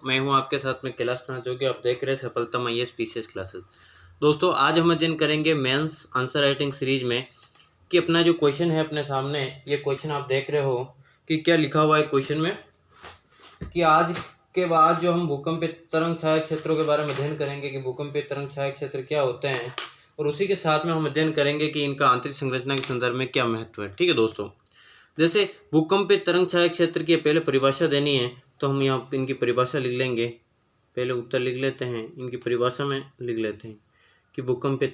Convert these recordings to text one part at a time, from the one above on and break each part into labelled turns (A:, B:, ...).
A: मैं हूं आपके साथ में कैलाश नाथ, जो कि आप देख रहे हैं सफलता आईएएस पीसीएस क्लासेस। दोस्तों, आज हम अध्ययन करेंगे मेंस आंसर राइटिंग सीरीज में कि अपना जो क्वेश्चन है अपने सामने, ये क्वेश्चन आप देख रहे हो कि क्या लिखा हुआ है क्वेश्चन में कि आज के बाद जो हम भूकंपीय तरंग छाया क्षेत्रों के बारे में अध्ययन करेंगे कि भूकंपीय तरंग छाया क्षेत्र क्या होते हैं, और उसी के साथ में हम अध्ययन करेंगे कि इनका आंतरिक संरचना के संदर्भ में क्या महत्व है। ठीक है दोस्तों, जैसे भूकंपीय तरंग छाया क्षेत्र की पहले परिभाषा देनी है तो हम यहाँ इनकी परिभाषा लिख लेंगे। पहले उत्तर लिख लेते हैं, इनकी परिभाषा में लिख लेते हैं कि भूकंपीय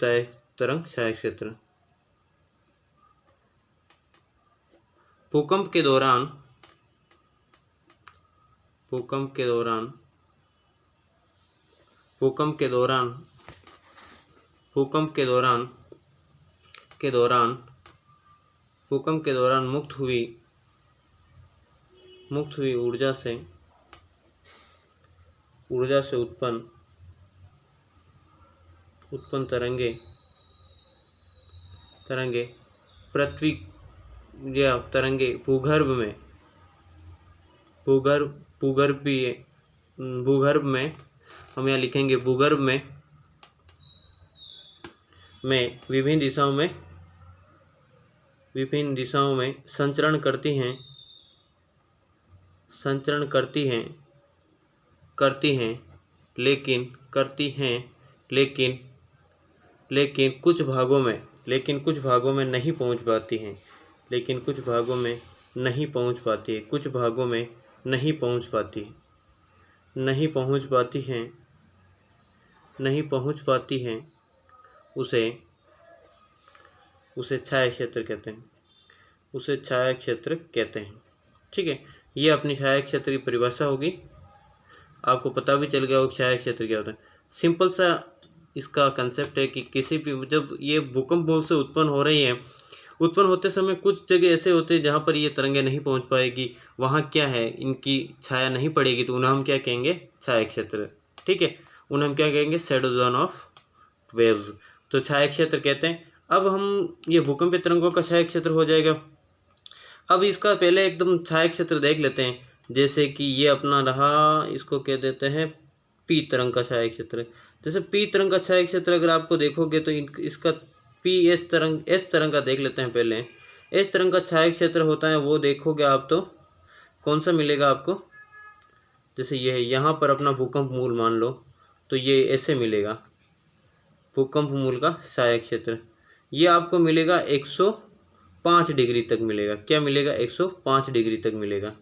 A: तरंग छाया क्षेत्र भूकंप के दौरान मुक्त हुई ऊर्जा से उत्पन्न तरंगे पृथ्वी या तरंगे भूगर्भ में हम यहाँ लिखेंगे भूगर्भ में विभिन्न दिशाओं में संचरण करती हैं, लेकिन कुछ भागों में नहीं पहुंच पाती हैं। उसे छाया क्षेत्र कहते हैं। ठीक है, ये अपनी छाया क्षेत्र की परिभाषा होगी। आपको पता भी चल गया होगा छाया क्षेत्र क्या होता है। सिंपल सा इसका कंसेप्ट है कि किसी भी जब ये भूकंप मूल से उत्पन्न होते समय कुछ जगह ऐसे होते हैं जहाँ पर ये तरंगे नहीं पहुँच पाएगी, वहाँ क्या है, इनकी छाया नहीं पड़ेगी, तो उन्हें हम क्या कहेंगे, छाया क्षेत्र। ठीक है, उन्हें हम क्या कहेंगे, शैडो जोन ऑफ वेव्स। तो छाया क्षेत्र कहते हैं। अब हम ये भूकंपीय तरंगों का छाया क्षेत्र हो जाएगा। अब इसका पहले एकदम छाया क्षेत्र देख लेते हैं। जैसे कि ये अपना रहा, इसको कह देते हैं पी तरंग का छाया क्षेत्र। जैसे पी तरंग का छाया क्षेत्र अगर आपको देखोगे तो इसका एस तरंग का देख लेते हैं। पहले एस तरंग का छाया क्षेत्र होता है, वो देखोगे आप तो कौन सा मिलेगा आपको। जैसे ये है, यहाँ पर अपना भूकंप मूल मान लो, तो ये ऐसे मिलेगा भूकंप मूल का छाया क्षेत्र। ये आपको मिलेगा 105 डिग्री तक मिलेगा। क्या मिलेगा, 105 डिग्री तक मिलेगा।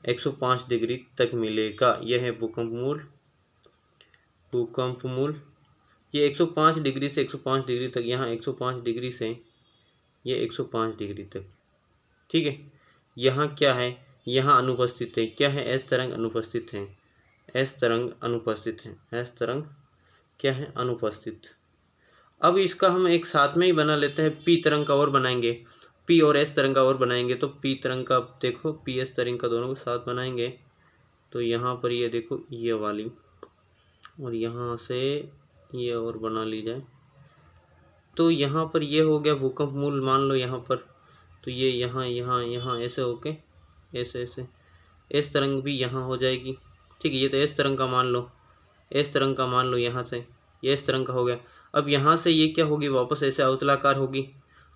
A: 105 डिग्री तक मिलेगा। यह है भूकंप मूल। ये 105 डिग्री से 105 डिग्री तक, यहाँ 105 डिग्री से ये 105 डिग्री तक। ठीक है, यहाँ क्या है, यहाँ अनुपस्थित है। क्या है, एस तरंग अनुपस्थित है। एस तरंग क्या है, अनुपस्थित। अब इसका हम एक साथ में ही बना लेते हैं। पी तरंग का और बनाएंगे, पी और एस तरंग का और बनाएंगे। तो पी तरंग का देखो, पी एस तरंग का दोनों को साथ बनाएंगे तो यहाँ पर ये देखो, ये वाली, और यहाँ से ये और बना ली जाए तो यहाँ पर ये हो गया भूकंप मूल मान लो यहाँ पर। तो ये यहाँ ऐसे होके ऐसे एस तरंग भी यहाँ हो जाएगी। ठीक है, ये तो एस तरंग का मान लो यहाँ से ये एस तरंग का हो गया। अब यहाँ से ये क्या होगी, वापस ऐसे अवतलाकार होगी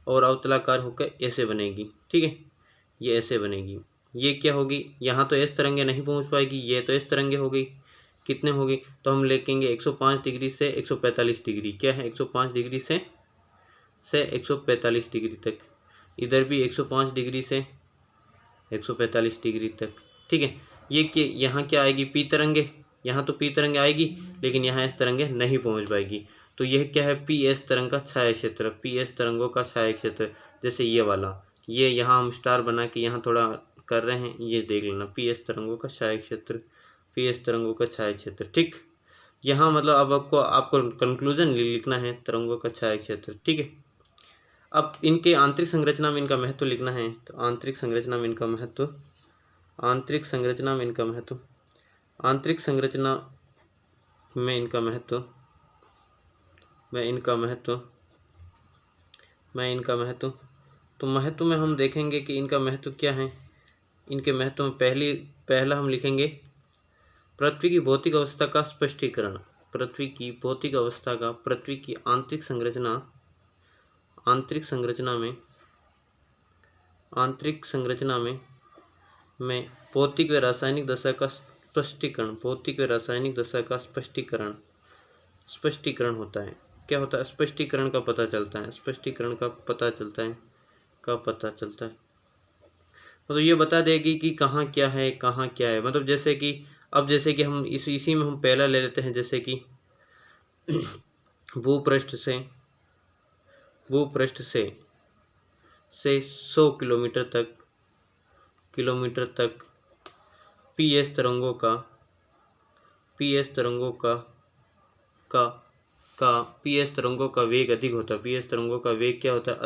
A: और अवतलाकार होकर ऐसे बनेगी। ठीक है, ये ऐसे बनेगी। ये क्या होगी, यहाँ तो एस तरंगे नहीं पहुँच पाएगी, ये तो एस तरंगे हो गई। कितने होगी, तो हम लिखेंगे 105 डिग्री से 145 डिग्री। क्या है, 105 डिग्री से 145 डिग्री तक। इधर भी 105 डिग्री से 145 डिग्री तक। ठीक है, ये यहाँ क्या आएगी, पी तरंगे। यहाँ तो पी तरंगे आएगी, लेकिन यहाँ एस तरंगे नहीं पहुँच पाएगी। तो यह क्या है, पी एस तरंग का छाया क्षेत्र। पी एस तरंगों का छाया क्षेत्र, जैसे ये वाला, ये यहाँ हम स्टार बना के यहाँ थोड़ा कर रहे हैं, ये देख लेना, पी एस तरंगों का छाया क्षेत्र, पी एस तरंगों का छाया क्षेत्र। ठीक, यहाँ मतलब अब आपको कंक्लूजन लिखना है तरंगों का छाया क्षेत्र। ठीक है, अब इनके आंतरिक संरचना में इनका महत्व लिखना है। तो आंतरिक संरचना में इनका महत्व तो महत्व में हम देखेंगे कि इनका महत्व क्या है। इनके महत्व में पहला हम लिखेंगे पृथ्वी की भौतिक अवस्था का स्पष्टीकरण। पृथ्वी की भौतिक अवस्था का पृथ्वी की आंतरिक संरचना में भौतिक व रासायनिक दशा का स्पष्टीकरण, भौतिक व रासायनिक दशा का स्पष्टीकरण होता है। क्या होता है? स्पष्टीकरण का पता चलता है, स्पष्टीकरण का पता चलता है। मतलब ये बता देगी कि कहाँ क्या है, कहाँ क्या है। मतलब जैसे कि हम इसी में हम पहला ले लेते हैं, जैसे कि भूपृष्ठ से 100 किलोमीटर तक पीएस तरंगों का वेग अधिक होता है। पीएस तरंगों का वेग क्या होता है?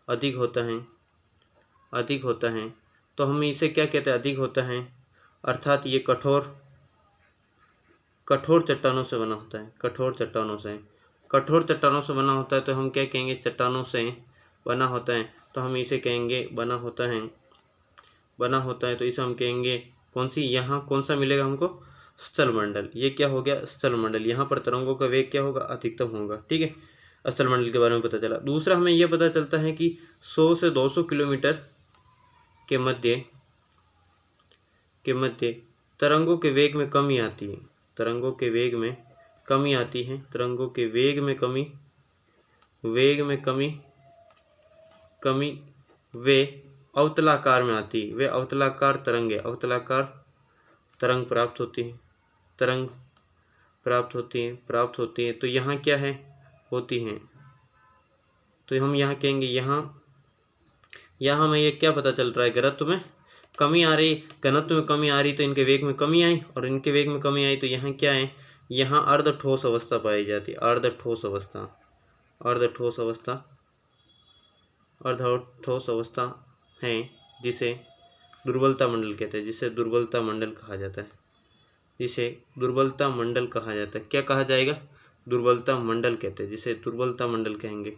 A: अधिक होता है। तो हम इसे क्या कहते हैं? अधिक होता है, अर्थात ये कठोर चट्टानों से बना होता है। कठोर चट्टानों से बना होता है। तो हम क्या कहेंगे? चट्टानों से बना होता है, तो हम इसे कहेंगे बना होता है। तो इसे हम कहेंगे यहाँ कौन सा मिलेगा हमको? स्थलमंडल। ये क्या हो गया? स्थलमंडल। यहाँ पर तरंगों का वेग क्या होगा? अधिकतम होगा। ठीक है, स्थलमंडल के बारे में पता चला। दूसरा हमें यह पता चलता है कि 100 से 200 किलोमीटर के मध्य तरंगों के वेग में कमी आती है। वे अवतलाकार में आती है। वे अवतलाकार तरंग प्राप्त होती है। तो यहाँ क्या है? होती हैं। तो हम यहाँ कहेंगे, यहाँ हमें ये क्या पता चल रहा है? घनत्व में कमी आ रही। तो इनके वेग में कमी आई, और इनके वेग में कमी आई तो यहाँ क्या है? यहाँ अर्ध ठोस अवस्था पाई जाती है। अर्ध ठोस अवस्था है, जिसे दुर्बलता मंडल कहते हैं। जिसे दुर्बलता मंडल कहा जाता है। क्या कहा जाएगा? दुर्बलता मंडल कहते हैं, जिसे दुर्बलता मंडल कहेंगे।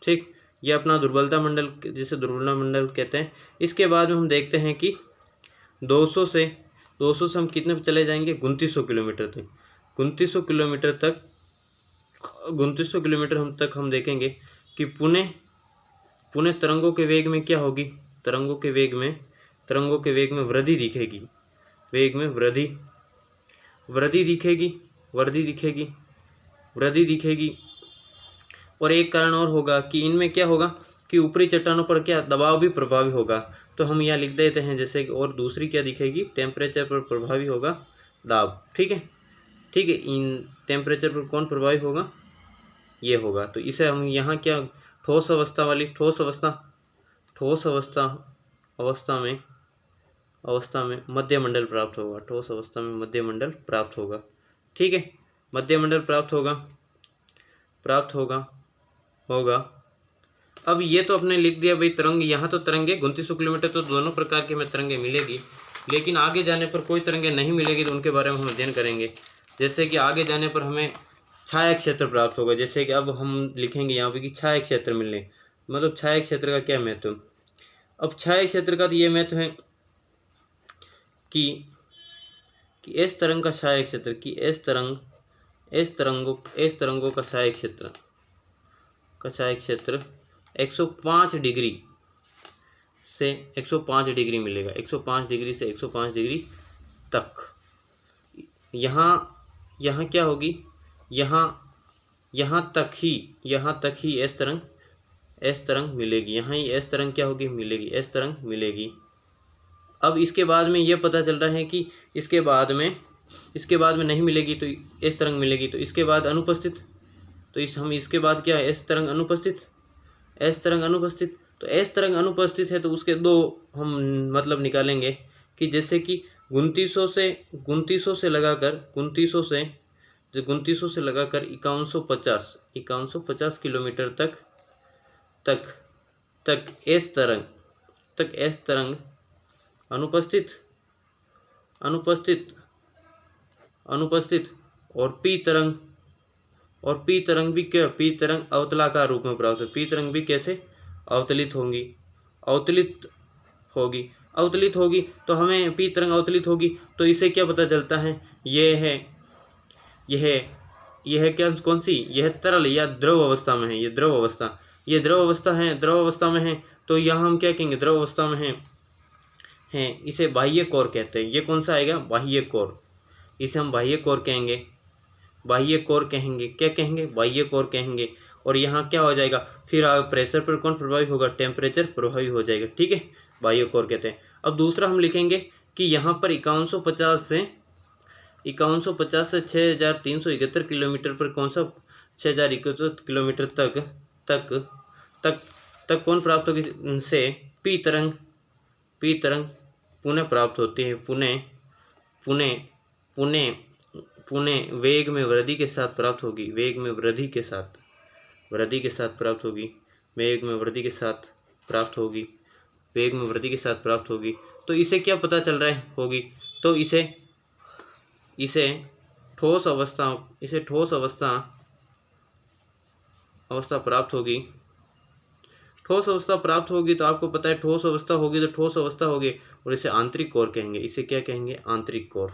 A: ठीक, ये अपना दुर्बलता मंडल, जिसे दुर्बलता मंडल कहते हैं। इसके बाद में हम देखते हैं कि 200 से हम कितने पे चले जाएंगे? 2900 किलोमीटर तक। 2900 किलोमीटर हम देखेंगे कि पुनः तरंगों के वेग में क्या होगी? तरंगों के वेग में वृद्धि दिखेगी। वेग में वृद्धि दिखेगी। और एक कारण और होगा कि इनमें क्या होगा कि ऊपरी चट्टानों पर क्या दबाव भी प्रभावी होगा। तो हम यहाँ लिख देते हैं, जैसे कि और दूसरी क्या दिखेगी? टेम्परेचर पर प्रभावी होगा दाब। ठीक है, इन टेम्परेचर पर कौन प्रभावी होगा? ये होगा। तो इसे हम यहाँ क्या ठोस अवस्था में मध्य मंडल प्राप्त होगा। ठोस अवस्था में मध्य मंडल प्राप्त होगा। ठीक है, मध्य मंडल प्राप्त होगा। अब ये तो अपने लिख दिया भाई तरंग। यहाँ तो तरंगे 2900 किलोमीटर तो दोनों प्रकार की हमें तरंगे मिलेगी, लेकिन आगे जाने पर कोई तरंगे नहीं मिलेगी, तो उनके बारे में हम अध्ययन करेंगे। जैसे कि आगे जाने पर हमें छाया क्षेत्र प्राप्त होगा। जैसे कि अब हम लिखेंगे यहाँ पे कि छाया क्षेत्र मिलने, मतलब छाया क्षेत्र का क्या महत्व? अब छाया क्षेत्र का तो ये महत्व है कि इस तरंग का छाया क्षेत्र, इस तरंगों का छाया क्षेत्र 105 डिग्री से 105 डिग्री मिलेगा। 105 डिग्री से 105 डिग्री तक। यहाँ क्या होगी? यहाँ तक ही एस तरंग मिलेगी। यहाँ ही एस तरंग क्या होगी? मिलेगी। एस तरंग मिलेगी। अब इसके बाद में ये पता चल रहा है कि इसके बाद में नहीं मिलेगी तो एस तरंग मिलेगी। तो इसके बाद अनुपस्थित, तो इसके बाद क्या है? एस तरंग अनुपस्थित। तो एस तरंग अनुपस्थित है, तो उसके दो हम मतलब निकालेंगे कि जैसे कि 2900 से लगाकर 5150 किलोमीटर तक एस तरंग अनुपस्थित और पी तरंग भी क्या? पी तरंग अवतलाकार रूप में प्राप्त है। पी तरंग भी कैसे? अवतलित होगी। अवतलित होगी तो हमें पी तरंग अवतलित होगी, तो इसे क्या पता चलता है, यह क्या कौन सी, यह तरल या द्रव अवस्था में है, ये द्रव अवस्था है, द्रव अवस्था में है। तो यहाँ हम क्या कहेंगे, द्रव अवस्था में है, इसे बाह्य कोर कहते हैं। ये कौन सा आएगा, बाह्य कोर, इसे हम बाह्य कोर कहेंगे, क्या कहेंगे, बाह्य कोर कहेंगे। और यहाँ क्या हो जाएगा, फिर प्रेशर पर कौन प्रभावी होगा, टेम्परेचर प्रभावी हो जाएगा, ठीक है, बाह्य कोर कहते हैं। अब दूसरा हम लिखेंगे कि यहाँ पर 5150 से 6371 किलोमीटर पर कौन सा 6071 किलोमीटर तक कौन प्राप्त होगी, से पी तरंग पुनः प्राप्त होती है, पुनः वेग में वृद्धि के साथ प्राप्त होगी, वेग में वृद्धि के साथ प्राप्त होगी। तो इसे क्या पता चल रहा है होगी, तो इसे ठोस अवस्था प्राप्त होगी। ठोस अवस्था प्राप्त होगी तो आपको पता है ठोस अवस्था होगी और इसे आंतरिक कोर कहेंगे। इसे क्या कहेंगे, आंतरिक कोर,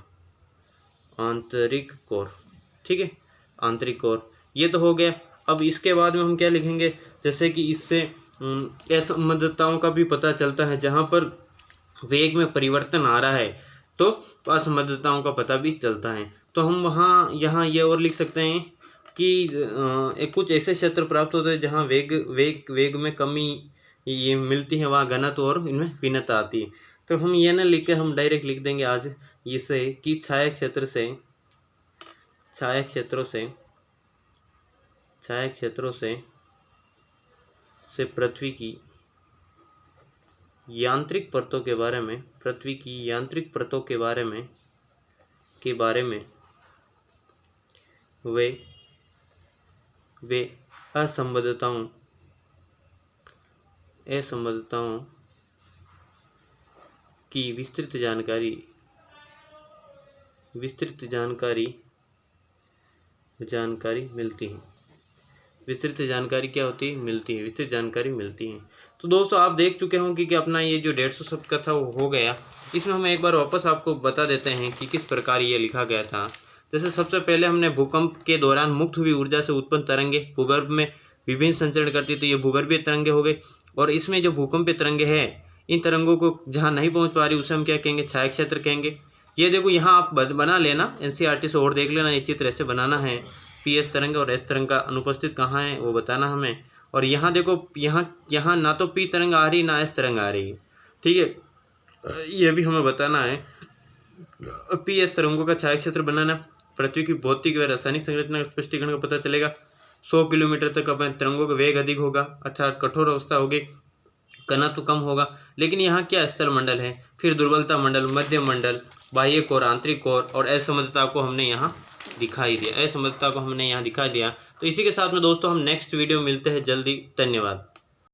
A: ठीक है, आंतरिक कोर। ये तो हो गया। अब इसके बाद में हम क्या लिखेंगे, जैसे कि इससे असंबद्धताओं का भी पता चलता है, जहाँ पर वेग में परिवर्तन आ रहा है तो असंबद्धताओं का पता भी चलता है। तो हम यहाँ ये और लिख सकते हैं कि कुछ ऐसे क्षेत्र प्राप्त होते हैं जहाँ वेग में कमी ये मिलती है, वहाँ घनत्व और इनमें भिन्नता आती है। तो हम ये ना लिख के हम डायरेक्ट लिख देंगे आज इसे कि छाया क्षेत्रों से पृथ्वी की यांत्रिक परतों के बारे में वे असंबद्धताओं की विस्तृत जानकारी मिलती है। विस्तृत जानकारी क्या होती है, मिलती है, विस्तृत जानकारी मिलती है। तो दोस्तों आप देख चुके होंगे कि अपना ये जो 150 शब्द का था वो हो गया। इसमें हम एक बार वापस आपको बता देते हैं कि किस प्रकार ये लिखा गया था। जैसे सबसे पहले हमने भूकंप के दौरान मुक्त हुई ऊर्जा से उत्पन्न तरंगे भूगर्भ में विभिन्न संचरण करती, तो ये भूगर्भीय तरंगे हो गए। और इसमें जो भूकंपीय तरंगे हैं, इन तरंगों को जहाँ नहीं पहुँच पा रही उसे हम क्या कहेंगे, छाया क्षेत्र कहेंगे। ये देखो यहाँ आप बना लेना, NCERT से और देख लेना, ये चित्र ऐसे बनाना है। PS तरंग और S तरंग का अनुपस्थित कहाँ है वो बताना हमें। और यहाँ देखो, यहाँ ना तो P तरंग आ रही ना S तरंग आ रही है, ठीक है, ये भी हमें बताना है। PS तरंगों का छाया क्षेत्र बनाना, पृथ्वी की भौतिक व रासायनिक संरचना का स्पष्टीकरण का पता चलेगा। 100 किलोमीटर तक अपने तरंगों का वेग अधिक होगा, अर्थात कठोर अवस्था होगी, घनत्व कम होगा। लेकिन यहाँ क्या स्थल मंडल है, फिर दुर्बलता मंडल, मध्यम मंडल, बाह्य कोर, आंतरिक कोर और असंबद्धता को हमने यहाँ दिखाई दिया। तो इसी के साथ में दोस्तों हम नेक्स्ट वीडियो मिलते हैं जल्दी। धन्यवाद।